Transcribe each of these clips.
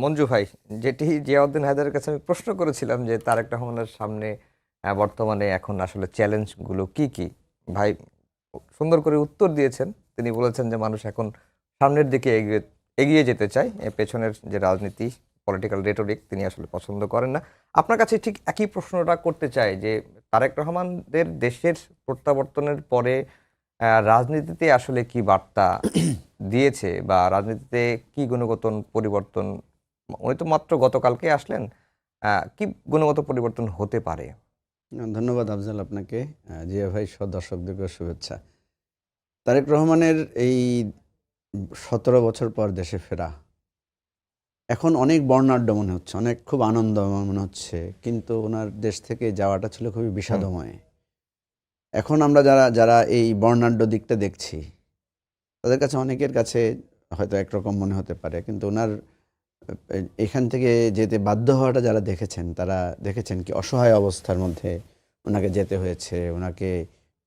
মঞ্জু ভাই, যেটি জিয়াউদ্দিন হায়দারের কাছে আমি প্রশ্ন করেছিলাম যে তারেক রহমানের সামনে বর্তমানে এখন আসলে চ্যালেঞ্জগুলো কি কি, ভাই সুন্দর করে উত্তর দিয়েছেন। তিনি বলেছেন যে মানুষ এখন সামনের দিকে এগিয়ে এগিয়ে যেতে চায়, পেছনের যে রাজনীতি, পলিটিক্যাল রেটরিক তিনি আসলে পছন্দ করেন না। আপনার কাছে ঠিক একই প্রশ্নটা করতে চাই যে তারেক রহমানদের দেশের প্রত্যাবর্তনের পরে রাজনীতিতে আসলে কি বার্তা দিয়েছে, বা রাজনীতিতে কি গুণগত পরিবর্তন, উনি তো মাত্র গতকালকে আসলেন, কি গুণগত পরিবর্তন হতে পারে? ধন্যবাদ আফজাল আপনাকে, জিয়া ভাই সহ দর্শকদেরকে শুভেচ্ছা। তারেক রহমানের এই 17 বছর পর দেশে ফেরা এখন অনেক বর্ণাঢ্য মনে হচ্ছে, অনেক খুব আনন্দ মনে হচ্ছে, কিন্তু ওনার দেশ থেকে যাওয়াটা ছিল খুবই বিষাদময়। এখন আমরা যারা যারা এই বর্ণাঢ্য দিকটা দেখছি, তাদের কাছে অনেকের কাছে হয়তো একরকম মনে হতে পারে, কিন্তু ওনার এখান থেকে যেতে বাধ্য হওয়াটা যারা দেখেছেন, তারা দেখেছেন কি অসহায় অবস্থার মধ্যে ওনাকে যেতে হয়েছে। ওনাকে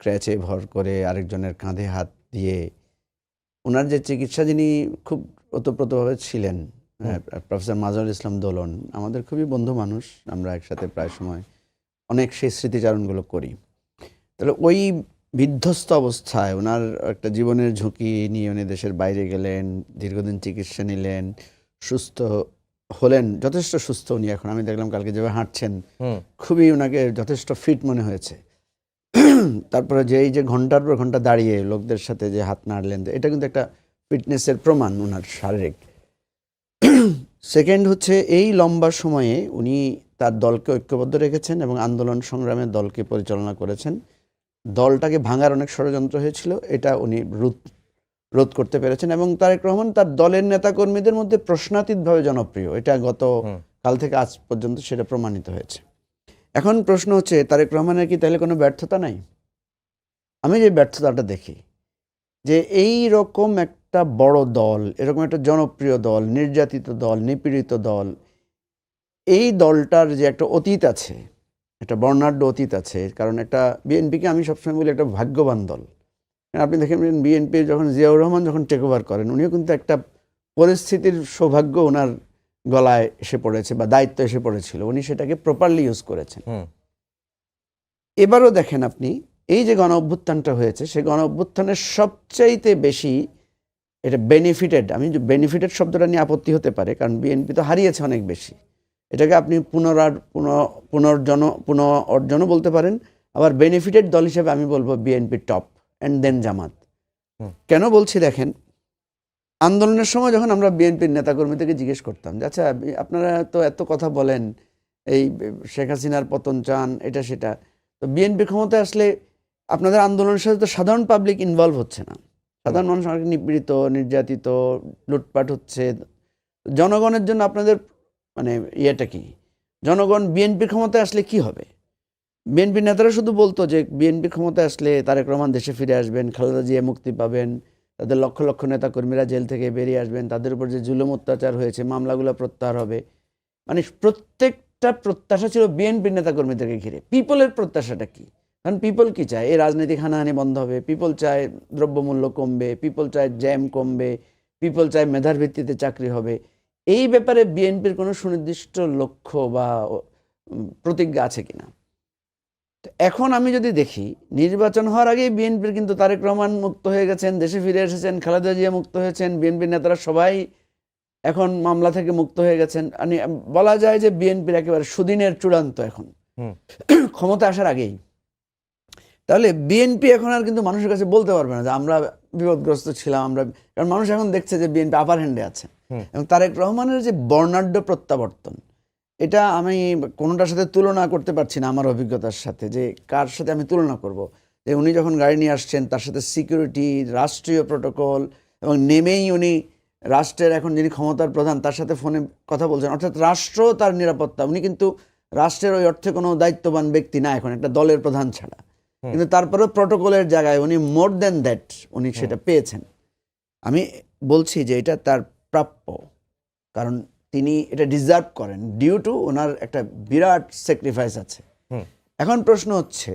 ক্র্যাচে ভর করে আরেকজনের কাঁধে হাত দিয়ে ওনার যে চিকিৎসা, যিনি খুব ওতপ্রোতভাবে ছিলেন, প্রফেসর মাজহারুল ইসলাম দোলন, আমাদের খুবই বন্ধু মানুষ, আমরা একসাথে প্রায় সময় অনেক সেই স্মৃতিচারণগুলো করি। তাহলে ওই বিধ্বস্ত অবস্থায় ওনার একটা জীবনের ঝুঁকি নিয়ে উনি দেশের বাইরে গেলেন, দীর্ঘদিন চিকিৎসা নিলেন, সুস্থ হলেন, যথেষ্ট সুস্থ উনি এখন। আমি দেখলাম কালকে যেভাবে হাঁটছেন, খুবই ওনাকে যথেষ্ট ফিট মনে হয়েছে। তারপরে যে এই যে ঘন্টার পর ঘন্টা দাঁড়িয়ে লোকদের সাথে যে হাত নাড়লেন, এটা কিন্তু একটা ফিটনেসের প্রমাণ ওনার শারীরিক। সেকেন্ড হচ্ছে, এই লম্বা সময়ে উনি তার দলকে ঐক্যবদ্ধ রেখেছেন এবং আন্দোলন সংগ্রামের দলকে পরিচালনা করেছেন। দলটাকে ভাঙার অনেক ষড়যন্ত্র হয়েছিল, এটা উনি রোধ করতে পেরেছেন। এবং তারেক রহমান তার দলের নেতাকর্মীদের মধ্যে প্রশ্নাতীতভাবে জনপ্রিয়, এটা গত কাল থেকে আজ পর্যন্ত সেটা প্রমাণিত হয়েছে। এখন প্রশ্ন হচ্ছে, তারেক রহমানের কি তাহলে কোনো ব্যর্থতা নাই? আমি যে ব্যর্থতাটা দেখি, যে এই রকম একটা বড় দল, এরকম একটা জনপ্রিয় দল, নির্যাতিত দল, নিপীড়িত দল, এই দলটার যে একটা অতীত আছে, একটা বর্ণাঢ্য অতীত আছে। কারণ একটা বিএনপিকে আমি সবসময় বলি একটা ভাগ্যবান দল। আপনি দেখেন বিএনপি যখন জিয়াউর রহমান যখন টেক ওভার করেন, উনিও কিন্তু একটা পরিস্থিতির সৌভাগ্য ওনার গলায় এসে পড়েছে বা দায়িত্ব এসে পড়েছিল, উনি সেটাকে প্রপারলি ইউজ করেছেন। এবারও দেখেন আপনি, এই যে গণ অভ্যুত্থানটা হয়েছে, সেই গণ অভ্যুত্থানের সবচাইতে বেশি এটা বেনিফিটেড, আমি বেনিফিটেড শব্দটা নিয়ে আপত্তি হতে পারে, কারণ বিএনপি তো হারিয়েছে অনেক বেশি, এটাকে আপনি পুনঃ অর্জনও বলতে পারেন। আবার বেনিফিটেড দল হিসেবে আমি বলবো বিএনপি টপ অ্যান্ড দেন জামাত। কেন বলছি দেখেন, আন্দোলনের সময় যখন আমরা বিএনপির নেতাকর্মীদেরকে জিজ্ঞেস করতাম যে আচ্ছা আপনারা তো এত কথা বলেন, এই শেখ হাসিনার পতন চান, এটা সেটা, তো বিএনপি ক্ষমতায় আসলে আপনাদের আন্দোলনের সাথে তো সাধারণ পাবলিক ইনভলভ হচ্ছে না, সাধারণ মানুষ অনেক নিপীড়িত, নির্যাতিত, লুটপাট হচ্ছে, জনগণের জন্য আপনাদের মানে ইয়েটা কি? জনগণ বিএনপি ক্ষমতায় আসলে কি হবে? বিএনপি নেতারা শুধু বলতো যে বিএনপি ক্ষমতায় আসলে তারেক রহমান দেশে ফিরে আসবেন, খালেদা জিয়া মুক্তি পাবেন, তাদের লক্ষ লক্ষ নেতাকর্মীরা জেল থেকে বেরিয়ে আসবেন, তাদের উপর যে জুলুম অত্যাচার হয়েছে মামলাগুলো প্রত্যাহার হবে। মানে প্রত্যেকটা প্রত্যাশা ছিল বিএনপির নেতাকর্মীদেরকে ঘিরে। পিপলের প্রত্যাশাটা কি? কারণ পিপল কি চায়? এই রাজনৈতিক হানাহানি বন্ধ হবে, পিপল চায় দ্রব্যমূল্য কমবে, পিপল চায় জ্যাম কমবে, পিপল চায় মেধার ভিত্তিতে চাকরি হবে। এই ব্যাপারে বিএনপির কোনো সুনির্দিষ্ট লক্ষ্য বা প্রতিজ্ঞা আছে কিনা? এখন আমি যদি দেখি, নির্বাচন হওয়ার আগেই বিএনপির কিন্তু তারেক রহমান মুক্ত হয়ে গেছেন, দেশে ফিরে এসেছেন, খালেদা জিয়া মুক্ত হয়েছেন, বিএনপির নেতারা সবাই এখন মামলা থেকে মুক্ত হয়ে গেছেন। মানে বলা যায় যে বিএনপির একেবারে সুদিনের চূড়ান্ত এখন ক্ষমতা আসার আগেই। তাহলে বিএনপি এখন আর কিন্তু মানুষের কাছে বলতে পারবে না যে আমরা বিপদগ্রস্ত ছিলাম, আমরা, কারণ মানুষ এখন দেখছে যে বিএনপি আপার হ্যান্ডে আছে। এবং তারেক রহমানের যে বর্ণাঢ্য প্রত্যাবর্তন, এটা আমি কোনোটার সাথে তুলনা করতে পারছি না আমার অভিজ্ঞতার সাথে, যে কার সাথে আমি তুলনা করব। যে উনি যখন গাড়ি নিয়ে আসছেন, তার সাথে সিকিউরিটি, রাষ্ট্রীয় প্রোটোকল, এবং নেমেই উনি রাষ্ট্রের এখন যিনি ক্ষমতার প্রধান তার সাথে ফোনে কথা বলছেন, অর্থাৎ রাষ্ট্র তার নিরাপত্তা। উনি কিন্তু রাষ্ট্রের ওই অর্থে কোনো দায়িত্ববান ব্যক্তি না এখন, একটা দলের প্রধান ছাড়া, কিন্তু তারপরেও প্রোটোকলের জায়গায় উনি মোর দেন দ্যাট উনি সেটা পেয়েছেন। আমি বলছি যে এটা তার প্রাপ্য, কারণ তিনি এটা ডিজার্ভ করেন, ডিউ টু ওনার একটা বিরাট স্যাক্রিফাইস আছে। এখন প্রশ্ন হচ্ছে,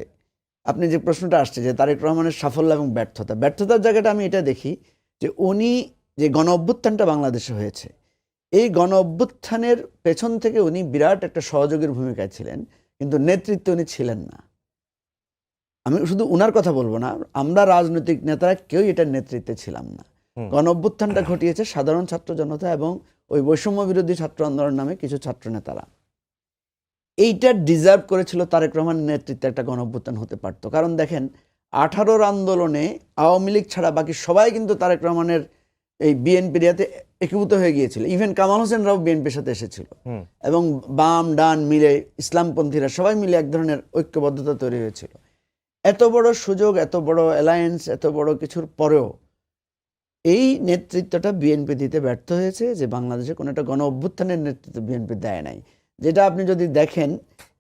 আপনি যে প্রশ্নটা আসছে যে তারেক রহমানের সাফল্য এবং ব্যর্থতার জায়গাটা আমি এটা দেখি যে উনি যে গণ অভ্যুত্থানটা বাংলাদেশে হয়েছে, এই গণ অভ্যুত্থানের পেছন থেকে উনি বিরাট একটা সহযোগীর ভূমিকায় ছিলেন, কিন্তু নেতৃত্বে উনি ছিলেন না। আমি শুধু উনার কথা বলবো না, আমরা রাজনৈতিক নেতারা কেউই এটার নেতৃত্বে ছিলাম না। গণ অভ্যুত্থানটা ঘটিয়েছে সাধারণ ছাত্র জনতা এবং ওই বৈষম্য বিরোধী ছাত্র আন্দোলন নামে কিছু ছাত্র নেতারা। এইটা ডিজার্ভ করেছিল তারেক রহমানের নেতৃত্বে একটা গণ অভ্যুত্থান হতে পারতো। কারণ দেখেন 18-র আন্দোলনে আওয়ামী লীগ ছাড়া বাকি সবাই কিন্তু তারেক রহমানের এই বিএনপির ইয়াতে একীভূত হয়ে গিয়েছিল। ইভেন কামাল হোসেনরাও বিএনপির সাথে এসেছিল এবং বাম ডান মিলে ইসলামপন্থীরা সবাই মিলে এক ধরনের ঐক্যবদ্ধতা তৈরি হয়েছিল। এত বড় সুযোগ, এত বড় অ্যালায়েন্স, এত বড় কিছুর পরেও এই নেতৃত্বটা বিএনপি দিতে ব্যর্থ হয়েছে, যে বাংলাদেশে কোনো একটা গণ অভ্যুত্থানের নেতৃত্ব বিএনপি দেয় নাই। যেটা আপনি যদি দেখেন,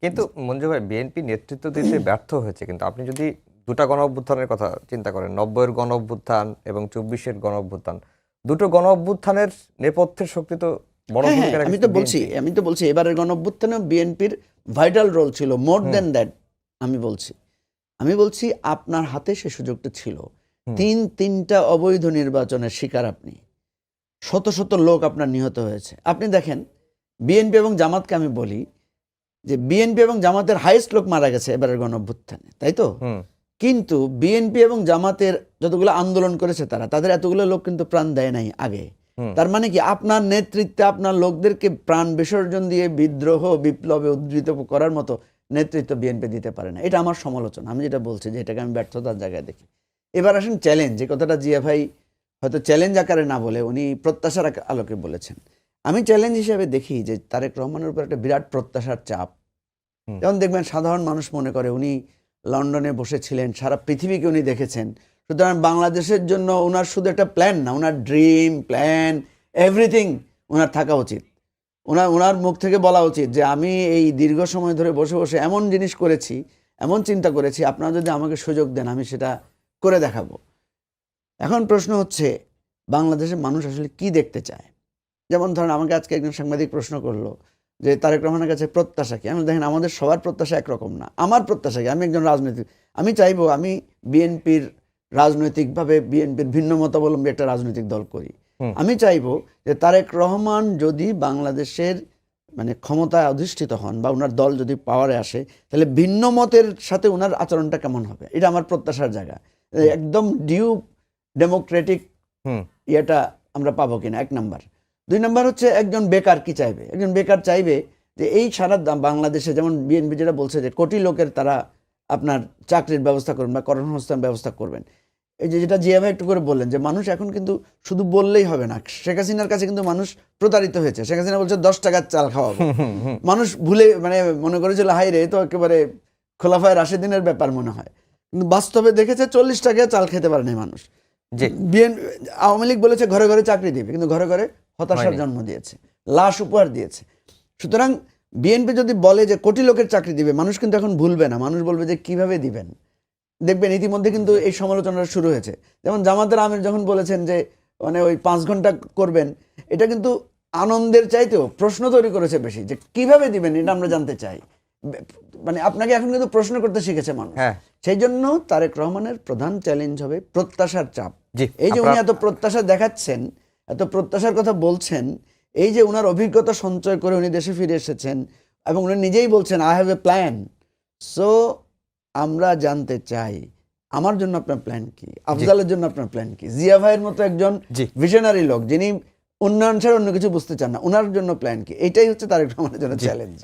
কিন্তু মঞ্জু ভাই বিএনপি নেতৃত্ব দিতে ব্যর্থ হয়েছে, কিন্তু আপনি যদি দুটা গণ অভ্যুত্থানের কথা চিন্তা করেন, 90-এর গণ অভ্যুত্থান এবং 24-এর গণ অভ্যুত্থান, দুটো গণ অভ্যুত্থানের নেপথ্যের শক্তি তো বড় হ্যাঁ, ভূমিকা আমি রেখেছে তো বলছি BNP। আমি তো বলছি এবারের গণ অভ্যুত্থানে বিএনপির ভাইটাল রোল ছিল, মোর দেন দ্যাট। আমি বলছি আপনার হাতে সে সুযোগটা ছিল। তিনটা অবৈধ নির্বাচনের শিকার আপনি, শত শত লোক আপনার নিহত হয়েছে। আপনি দেখেন বিএনপি এবং জামাতকে আমি বলি যে বিএনপি এবং জামাতের হাইয়েস্ট লোক মারা গেছে এবারের গণ অভ্যুত্থানে, তাই তো? কিন্তু বিএনপি এবং জামাতের যতগুলো আন্দোলন করেছে তাদের এতগুলো লোক কিন্তু প্রাণ দেয় নাই আগে। তার মানে কি আপনার নেতৃত্বে আপনার লোকদেরকে প্রাণ বিসর্জন দিয়ে বিদ্রোহ বিপ্লবে উদ্ধৃত করার মতো নেতৃত্ব বিএনপি দিতে পারে না। এটা আমার সমালোচনা। আমি যেটা বলছি যে এটাকে আমি ব্যর্থতার জায়গায় দেখি। এবার আসেন চ্যালেঞ্জ, যে কথাটা জিয়া ভাই হয়তো চ্যালেঞ্জ আকারে না বলে উনি প্রত্যাশার আলোকে বলেছেন। আমি চ্যালেঞ্জ হিসেবে দেখি যে তারেক রহমানের উপর একটা বিরাট প্রত্যাশার চাপ। যেমন দেখবেন সাধারণ মানুষ মনে করে উনি লন্ডনে বসেছিলেন, সারা পৃথিবীকে উনি দেখেছেন, সুতরাং বাংলাদেশের জন্য ওনার শুধু একটা প্ল্যান না, ওনার ড্রিম প্ল্যান এভরিথিং ওনার থাকা উচিত। ওনার মুখ থেকে বলা উচিত যে আমি এই দীর্ঘ সময় ধরে বসে বসে এমন জিনিস করেছি, এমন চিন্তা করেছি, আপনারা যদি আমাকে সুযোগ দেন আমি সেটা করে দেখাবো। এখন প্রশ্ন হচ্ছে বাংলাদেশের মানুষ আসলে কি দেখতে চায়। যেমন ধরেন আমাকে আজকে একজন সাংবাদিক প্রশ্ন করলো যে তারেক রহমানের কাছে প্রত্যাশা কি। আমি দেখেন আমাদের সবার প্রত্যাশা একরকম না। আমার প্রত্যাশা কি, আমি একজন রাজনীতিক, আমি চাইবো আমি বিএনপির রাজনৈতিকভাবে বিএনপির ভিন্ন মতাবলম্বী একটা রাজনৈতিক দল করি। আমি চাইবো যে তারেক রহমান যদি বাংলাদেশের মানে ক্ষমতায় অধিষ্ঠিত হন বা ওনার দল যদি পাওয়ারে আসে, তাহলে ভিন্ন মতের সাথে ওনার আচরণটা কেমন হবে, এটা আমার প্রত্যাশার জায়গা। একদম ডিউ ডেমোক্রেটিক ইয়েটা আমরা পাবো কিনা, এক নাম্বার। 2 নাম্বার হচ্ছে একজন বেকার কি চাইবে। একজন বেকার চাইবে যে এই সারা বাংলাদেশে যেমন বিএনপি যেটা বলছে যে কোটি লোকের তারা আপনার চাকরির ব্যবস্থা করবেন বা কর্মসংস্থান ব্যবস্থা করবেন। এই যে যেটা জিয়া ভাই একটু করে বললেন যে মানুষ এখন কিন্তু শুধু বললেই হবে না। শেখ হাসিনার কাছে কিন্তু মানুষ প্রতারিত হয়েছে। শেখ হাসিনা বলছে 10 টাকার চাল খাওয়াবো, মানুষ ভুলে মানে মনে করেছিল হাই রে, তো একেবারে খোলাফায় রাশেদিনের ব্যাপার মনে হয়, কিন্তু বাস্তবে দেখেছে 40 টাকায় চাল খেতে পারেনি মানুষ। আওয়ামী লীগ বলেছে ঘরে ঘরে চাকরি দিবে, কিন্তু ঘরে ঘরে হতাশার জন্ম দিয়েছে, লাশ উপহার দিয়েছে। সুতরাং বিএনপি যদি বলে যে কোটি লোকের চাকরি দিবে, মানুষ কিন্তু এখন ভুলবে না, মানুষ বলবে যে কিভাবে দিবেন। দেখবেন ইতিমধ্যে কিন্তু এই সমালোচনাটা শুরু হয়েছে। যেমন জামাতের আমির যখন বলেছেন যে মানে ওই 5 ঘন্টা করবেন, এটা কিন্তু আনন্দের চাইতেও প্রশ্ন তৈরি করেছে বেশি, যে কিভাবে দিবেন এটা আমরা জানতে চাই। মানে আপনাকে এখন কিন্তু প্রশ্ন করতে শিখেছে মানুষ। সেই জন্য তারেক রহমানের প্রধান চ্যালেঞ্জ হবে প্রত্যাশার চাপ। এই যে উনি এত প্রত্যাশা দেখাচ্ছেন, এত প্রত্যাশার কথা বলছেন, এই যে উনার অভিজ্ঞতা সঞ্চয় করে উনি দেশে ফিরে এসেছেন এবং উনি নিজেই বলছেন I have a plan. So আমরা জানতে চাই আমার জন্য আপনার প্ল্যান কি, আফজালের জন্য আপনার প্ল্যান কি। জিয়া ভাইয়ের মতো একজন ভিশনারি লোক যিনি উন্নয়ন ছাড়া অন্য কিছু বুঝতে চান না, ওনার জন্য প্ল্যান কি, এটাই হচ্ছে তারেক রহমানের জন্য চ্যালেঞ্জ।